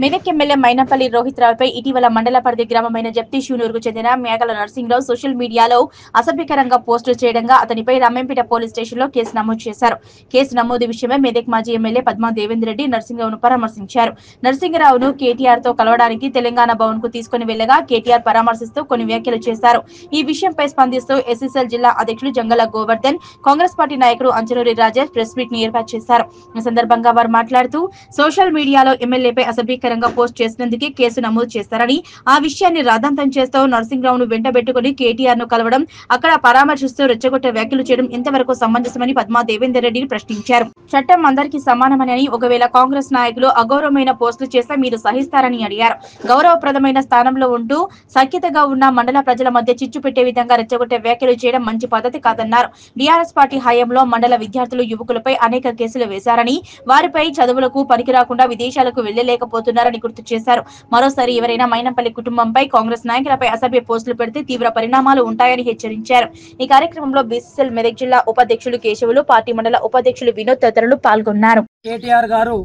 Medak MLA Mynampally Rohit రావుపై ఇటీవల మండల పరిధి గ్రామమైన జప్తిషూనూరుకు చెందిన మేకల నర్సింగ్రావు సోషల్ మీడియాలో అసభ్యకరంగా పోస్టులు చేయడంగా అతనిపై రామంపేట పోలీస్ స్టేషన్లో కేసు నమోదు చేశారు. కేసు నమోదు విషయమై మెదక్ మాజీ ఎమ్మెల్యే పద్మా దేవేందర్ రెడ్డి నర్సింగ్రావును పరామర్శించారు. నర్సింగ్రావును కేటీఆర్ తో కలవడానికి తెలంగాణ భవన్ కు తీసుకుని వెళ్లగా కేటీఆర్ పరామర్శిస్తూ కొన్ని వ్యాఖ్యలు చేశారు. ఈ విషయంపై స్పందిస్తూ ఎస్ఎస్ఎల్ జిల్లా అధ్యక్షులు జంగల గోవర్ధన్, కాంగ్రెస్ పార్టీ నాయకుడు అంచనూరి రాజేష్ ప్రెస్ మీట్ ని ఏర్పాటు చేశారు. ఈ సందర్భంగా వారు మాట్లాడుతూ సోషల్ మీడియాలో ఎమ్మెల్యేపై అసభ్యకరంగా పోస్ట్ చేసినందుకే కేసు నమోదు చేశారని, ఆ విషయాన్ని రాద్ధాంతం చేస్తూ నర్సింగ్రావును వెంటబెట్టుకుని కేటీఆర్ ను కలవడం, అక్కడ పరామర్శిస్తూ రెచ్చగొట్టే వ్యాఖ్యలు చేయడం ఎంతవరకు సమంజసమని పద్మా దేవేందర్ రెడ్డిని ప్రశ్నించారు. చట్టం అందరికీ సమానమని, ఒకవేళ కాంగ్రెస్ నాయకులు అగౌరవమైన పోస్టులు చేస్తే మీరు సహిస్తారని అడిగారు. గౌరవప్రదమైన స్థానంలో ఉంటూ సఖ్యతగా ఉన్న మండల ప్రజల మధ్య చిచ్చు పెట్టే విధంగా రెచ్చగొట్టే వ్యాఖ్యలు చేయడం మంచి పద్ధతి కాదన్నారు. బీఆర్ఎస్ పార్టీ హయాంలో మండల విద్యార్థులు యువకులపై అనేక కేసులు వేశారని, వారిపై చదువులకు పనికిరాకుండా విదేశాలకు వెళ్లలేకపోతున్నారని గుర్తు చేశారు. మరోసారి ఎవరైనా మైనంపల్లి కుటుంబంపై, కాంగ్రెస్ నాయకులపై అసభ్య పోస్టులు పెడితే తీవ్ర పరిణామాలు ఉంటాయని హెచ్చరించారు. ఈ కార్యక్రమంలో బీసీసీఎల్ మెదక్ జిల్లా ఉపాధ్యక్షులు కేశవులు, పార్టీ మండల ఉపాధ్యక్షులు వినోద్ తదితరులు పాల్గొన్నారు. కేటీఆర్ గారు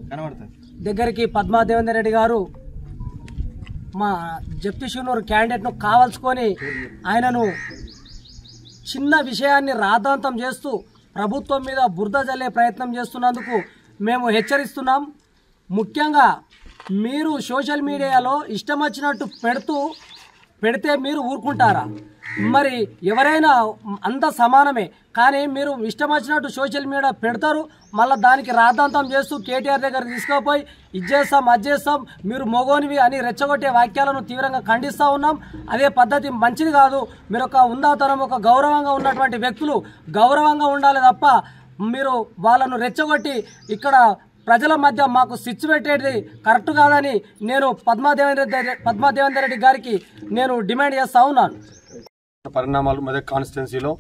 దగ్గరికి పద్మా దేవేందర్ రెడ్డి గారు మా జప్తిషూనూరు క్యాండిడేట్ ను కావాల్సుకొని ఆయనను చిన్న విషయాన్ని రాద్ధాంతం చేస్తూ ప్రభుత్వం మీద బురద జల్లే ప్రయత్నం చేస్తున్నందుకు మేము హెచ్చరిస్తున్నాం. ముఖ్యంగా మీరు సోషల్ మీడియాలో ఇష్టం వచ్చినట్టు పెడితే మీరు ఊరుకుంటారా? మరి ఎవరైనా అంత సమానమే, కానీ మీరు ఇష్టం వచ్చినట్టు సోషల్ మీడియా పెడతారు, మళ్ళీ దానికి రాద్ధాంతం చేస్తూ కేటీఆర్ దగ్గర తీసుకుపోయి ఇది చేస్తాం అది చేస్తాం, మీరు మొగోనివి అని రెచ్చగొట్టే వాక్యాలను తీవ్రంగా ఖండిస్తూ ఉన్నాం. అదే పద్ధతి మంచిది కాదు. మీరు ఒక ఉందాతనం, ఒక గౌరవంగా ఉన్నటువంటి వ్యక్తులు గౌరవంగా ఉండాలి తప్ప మీరు వాళ్ళను రెచ్చగొట్టి ఇక్కడ ప్రజల మధ్య మాకు స్విచ్ పెట్టేది కరెక్ట్ కాదని నేను పద్మా దేవేందర్ రెడ్డి గారికి నేను డిమాండ్ చేస్తా ఉన్నాను. పరిణామాలు మెదక్ కాన్స్టిట్యున్సీలో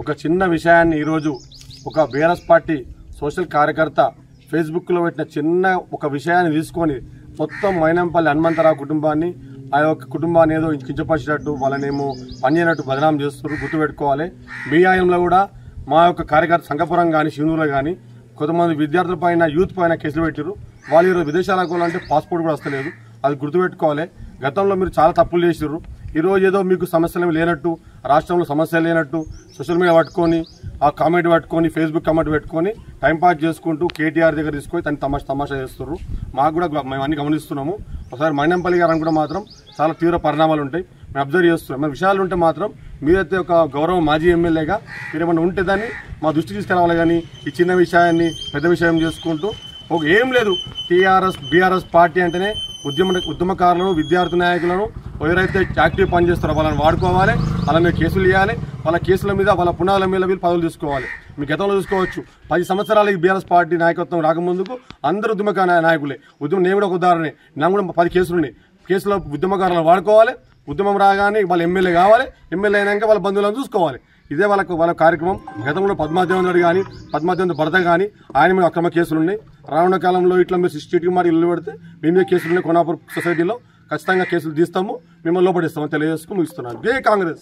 ఒక చిన్న విషయాన్ని ఈరోజు ఒక బీఆర్ఎస్ పార్టీ సోషల్ కార్యకర్త ఫేస్బుక్లో పెట్టిన చిన్న ఒక విషయాన్ని తీసుకొని మొత్తం మైనంపల్లి హనుమంతరావు కుటుంబాన్ని, ఆ యొక్క కుటుంబాన్ని ఏదో కించపరిచినట్టు, వాళ్ళనేమో పనిచేయనట్టు బదనాం చేస్తున్నారు. గుర్తుపెట్టుకోవాలి, బీఐఎంలో కూడా మా యొక్క కార్యకర్త సంగపురం కానీ శివనూరులో కానీ కొంతమంది విద్యార్థుల పైన, యూత్ పైన కేసులు పెట్టారు. వాళ్ళు ఈరోజు విదేశాలకు పోవాలంటే పాస్పోర్ట్ కూడా వస్తలేదు. అది గుర్తుపెట్టుకోవాలి. గతంలో మీరు చాలా తప్పులు చేసారు. ఈరోజు ఏదో మీకు సమస్యలు లేనట్టు, రాష్ట్రంలో సమస్యలు లేనట్టు సోషల్ మీడియా పట్టుకొని, ఆ కామెంట్ పట్టుకొని, ఫేస్బుక్ కామెంట్ పెట్టుకొని టైంపాస్ చేసుకుంటూ కేటీఆర్ దగ్గర తీసుకొని తను తమాషా చేస్తున్నారు. మాకు కూడా మేము అన్ని గమనిస్తున్నాము. ఒకసారి మైనంపల్లి గారు అనుకుంటే మాత్రం చాలా తీవ్ర పరిణామాలు ఉంటాయి. మేము అబ్జర్వ్ చేస్తున్నాం. మన విషయాలు ఉంటే మాత్రం మీరైతే ఒక గౌరవం మాజీ ఎమ్మెల్యేగా మీరేమన్నా ఉంటే దాన్ని మా దృష్టికి తీసుకురావాలి. కానీ ఈ చిన్న విషయాన్ని పెద్ద విషయం చేసుకుంటూ ఏం లేదు. బీఆర్ఎస్ పార్టీ అంటేనే ఉద్యమకారులను, విద్యార్థి నాయకులను ఎవరైతే యాక్టివ్ పనిచేస్తారో వాళ్ళని వాడుకోవాలి. వాళ్ళ మీద కేసులు ఇవ్వాలి. వాళ్ళ కేసుల మీద, వాళ్ళ పునాదుల మీద వీళ్ళు పదవులు తీసుకోవాలి. మీ గతంలో చూసుకోవచ్చు, 10 సంవత్సరాలకి బీఆర్ఎస్ పార్టీ నాయకత్వం రాకముందుకు అందరూ ఉద్యమకార నాయకులే. నేను కూడా ఒక ఉదాహరణే. నాకు కూడా 10 కేసులు ఉన్నాయి. కేసులో ఉద్యమకారులను వాడుకోవాలి. ఉద్యమం రాగానే వాళ్ళ ఎమ్మెల్యే కావాలి. ఎమ్మెల్యే అయినాక వాళ్ళ బంధువులను చూసుకోవాలి. ఇదే వాళ్ళ కార్యక్రమం. గతంలో పద్మా దేవేందర్ కానీ, పద్మా దేవేందర్ భర్త కానీ ఆయన మీద అక్రమ కేసులు ఉన్నాయి. రానున్న కాలంలో ఇట్లా మీరు సిస్టేటివ్ మాట ఇల్లు పెడితే మీ మీద కేసులు ఉన్నాయి. కొనాపూర్ సొసైటీలో ఖచ్చితంగా కేసులు తీస్తాము, మిమ్మల్ని లోపడిస్తామని తెలియజేసుకుని ముగిస్తున్నాను. జై కాంగ్రెస్.